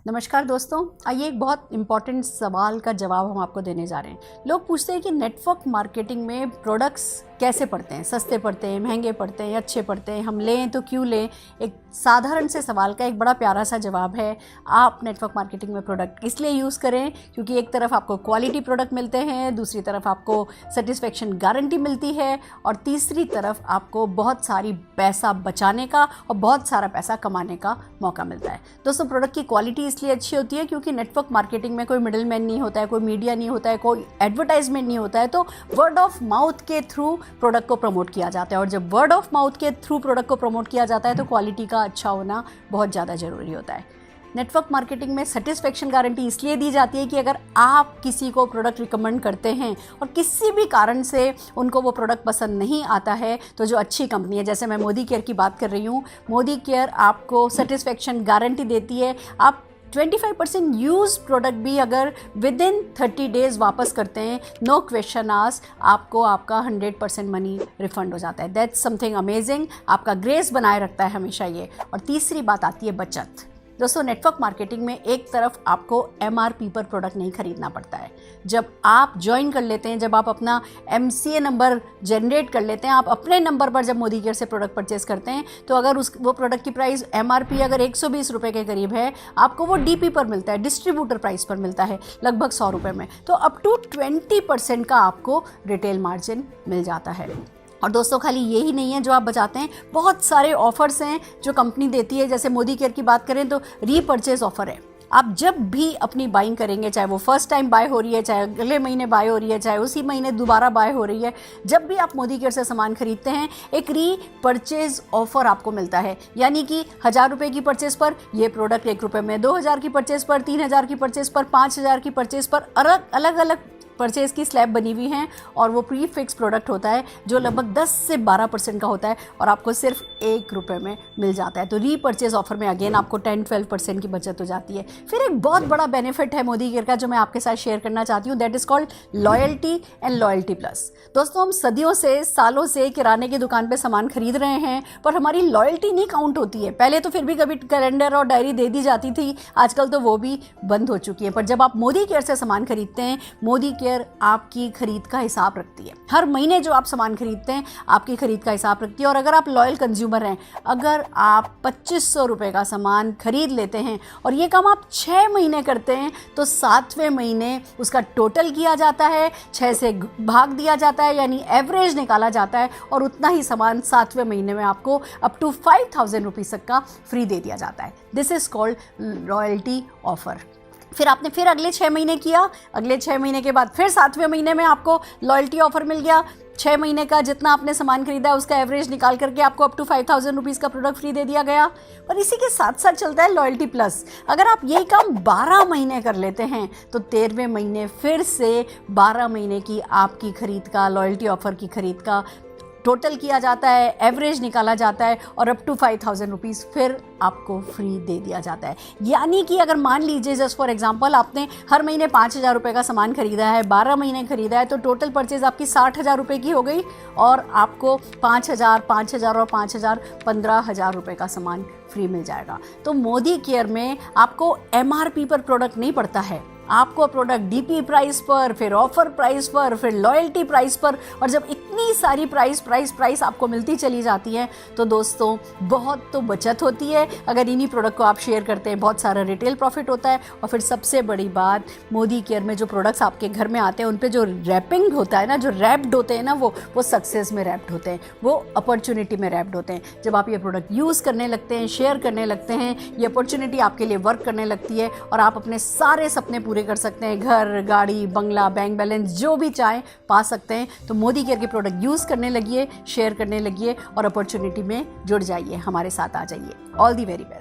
नमस्कार दोस्तों, आइए एक बहुत इम्पॉर्टेंट सवाल का जवाब हम आपको देने जा रहे हैं। लोग पूछते हैं कि नेटवर्क मार्केटिंग में प्रोडक्ट्स कैसे पड़ते हैं, सस्ते पड़ते हैं, महंगे पड़ते हैं, अच्छे पड़ते हैं, हम लें तो क्यों लें। एक साधारण से सवाल का एक बड़ा प्यारा सा जवाब है, आप नेटवर्क मार्केटिंग में प्रोडक्ट इसलिए यूज़ करें क्योंकि एक तरफ आपको क्वालिटी प्रोडक्ट मिलते हैं, दूसरी तरफ आपको सेटिस्फेक्शन गारंटी मिलती है और तीसरी तरफ आपको बहुत सारी पैसा बचाने का और बहुत सारा पैसा कमाने का मौका मिलता है। दोस्तों, प्रोडक्ट की क्वालिटी इसलिए अच्छी होती है क्योंकि नेटवर्क मार्केटिंग में कोई मिडिल मैन नहीं होता है, कोई मीडिया नहीं होता है, कोई एडवर्टाइजमेंट नहीं होता है, तो वर्ड ऑफ माउथ के थ्रू प्रोडक्ट को प्रमोट किया जाता है। और जब वर्ड ऑफ माउथ के थ्रू प्रोडक्ट को प्रमोट किया जाता है तो क्वालिटी का अच्छा होना बहुत ज़्यादा ज़रूरी होता है। नेटवर्क मार्केटिंग में सेटिस्फेक्शन गारंटी इसलिए दी जाती है कि अगर आप किसी को प्रोडक्ट रिकमेंड करते हैं और किसी भी कारण से उनको वो प्रोडक्ट पसंद नहीं आता है, तो जो अच्छी कंपनी है, जैसे मैं मोदी केयर की बात कर रही हूँ, मोदी केयर आपको सेटिस्फेक्शन गारंटी देती है। आप 25% यूज प्रोडक्ट भी अगर विद इन 30 डेज़ वापस करते हैं, नो क्वेश्चन आस्क, आपको आपका 100% मनी रिफंड हो जाता है। That's something amazing. आपका ग्रेस बनाए रखता है हमेशा ये। और तीसरी बात आती है बचत। दोस्तों, नेटवर्क मार्केटिंग में एक तरफ आपको MRP पर प्रोडक्ट नहीं खरीदना पड़ता है। जब आप ज्वाइन कर लेते हैं, जब आप अपना MCA नंबर जनरेट कर लेते हैं, आप अपने नंबर पर जब मोदी केयर से प्रोडक्ट परचेज करते हैं, तो अगर वो प्रोडक्ट की प्राइस MRP अगर 120 रुपये के करीब है, आपको वो DP पर मिलता है, डिस्ट्रीब्यूटर प्राइस पर मिलता है लगभग 100 रुपये में। तो अप टू 20% का आपको रिटेल मार्जिन मिल जाता है। और दोस्तों, खाली यही नहीं है जो आप बचाते हैं, बहुत सारे ऑफर्स हैं जो कंपनी देती है। जैसे मोदी केयर की बात करें तो रीपर्चेज ऑफर है। आप जब भी अपनी बाइंग करेंगे, चाहे वो फर्स्ट टाइम बाय हो रही है, चाहे अगले महीने बाय हो रही है, चाहे उसी महीने दोबारा बाय हो रही है, जब भी आप मोदी केयर से सामान खरीदते हैं, एक रीपर्चेज ऑफर आपको मिलता है। यानी कि 1000 रुपये की परचेज पर ये प्रोडक्ट 1 रुपये में, 2000 की परचेज पर, 3000 की परचेज पर, 5000 की परचेज पर अलग अलग परचेज़ की स्लैब बनी हुई हैं और वो प्री फिक्स प्रोडक्ट होता है जो लगभग 10 से 12% का होता है और आपको सिर्फ 1 रुपये में मिल जाता है। तो रीपर्चेज ऑफर में अगेन आपको 10-12% की बचत हो जाती है। फिर एक बहुत बड़ा बेनिफिट है मोदी केयर का जो मैं आपके साथ शेयर करना चाहती हूँ, that is called loyalty and loyalty plus. दोस्तों, हम सदियों से, सालों से किराने की दुकान पर सामान खरीद रहे हैं, पर हमारी लॉयल्टी नहीं काउंट होती है। पहले तो फिर भी कभी कैलेंडर और डायरी दे दी जाती थी, आजकल तो वो भी बंद हो चुकी है। पर जब आप मोदी केयर से सामान खरीदते हैं, मोदी केयर आपकी खरीद का हिसाब रखती है। हर महीने जो आप सामान खरीदते हैं, आपकी खरीद का हिसाब रखती है। और अगर आप लॉयल कंज्यूमर हैं, अगर आप 2500 रुपये का सामान खरीद लेते हैं और ये काम आप 6 महीने करते हैं, तो 7वें महीने उसका टोटल किया जाता है, 6 से भाग दिया जाता है, यानी एवरेज निकाला जाता है और उतना ही सामान 7वें महीने में आपको अप टू 5000 रुपीज़ तक का फ्री दे दिया जाता है। This is called royalty offer. फिर आपने फिर अगले 6 महीने किया, अगले 6 महीने के बाद फिर 7वें महीने में आपको लॉयल्टी ऑफर मिल गया। 6 महीने का जितना आपने सामान खरीदा है उसका एवरेज निकाल करके आपको अप टू 5000 रुपीज़ का प्रोडक्ट फ्री दे दिया गया। और इसी के साथ साथ चलता है लॉयल्टी प्लस। अगर आप यही काम 12 महीने कर लेते हैं तो 13वें महीने फिर से 12 महीने की आपकी खरीद का, लॉयल्टी ऑफर की खरीद का टोटल किया जाता है, एवरेज निकाला जाता है और अप टू 5000 रुपीज़ फिर आपको फ्री दे दिया जाता है। यानी कि अगर मान लीजिए जस्ट फॉर एग्जांपल आपने हर महीने 5000 रुपये का सामान खरीदा है, 12 महीने खरीदा है, तो टोटल परचेज आपकी 60,000 रुपये की हो गई और आपको 5000, 5000 और 5000, 15,000 रुपये का सामान फ्री मिल जाएगा। तो मोदी केयर में आपको MRP पर प्रोडक्ट नहीं पड़ता है, आपको प्रोडक्ट DP प्राइस पर, फिर ऑफर प्राइस पर, फिर लॉयल्टी प्राइस पर। और जब इतनी सारी प्राइस आपको मिलती चली जाती है तो दोस्तों बहुत तो बचत होती है। अगर इन्हीं प्रोडक्ट को आप शेयर करते हैं, बहुत सारा रिटेल प्रॉफिट होता है। और फिर सबसे बड़ी बात, मोदी केयर में जो प्रोडक्ट्स आपके घर में आते हैं उन पे जो रैपिंग होता है ना, जो रैप्ड होते हैं ना, वो सक्सेस में रैप्ड होते हैं, वो अपॉर्चुनिटी में रैप्ड होते हैं। जब आप ये प्रोडक्ट यूज़ करने लगते हैं, शेयर करने लगते हैं, ये अपॉर्चुनिटी आपके लिए वर्क करने लगती है और आप अपने सारे सपने पूरे कर सकते हैं। घर, गाड़ी, बंगला, बैंक बैलेंस जो भी चाहें पा सकते हैं। तो मोदी केयर के प्रोडक्ट यूज़ करने लगिए, शेयर करने लगिए और अपॉर्चुनिटी में जुड़ जाइए, हमारे साथ आ जाइए। All the very best.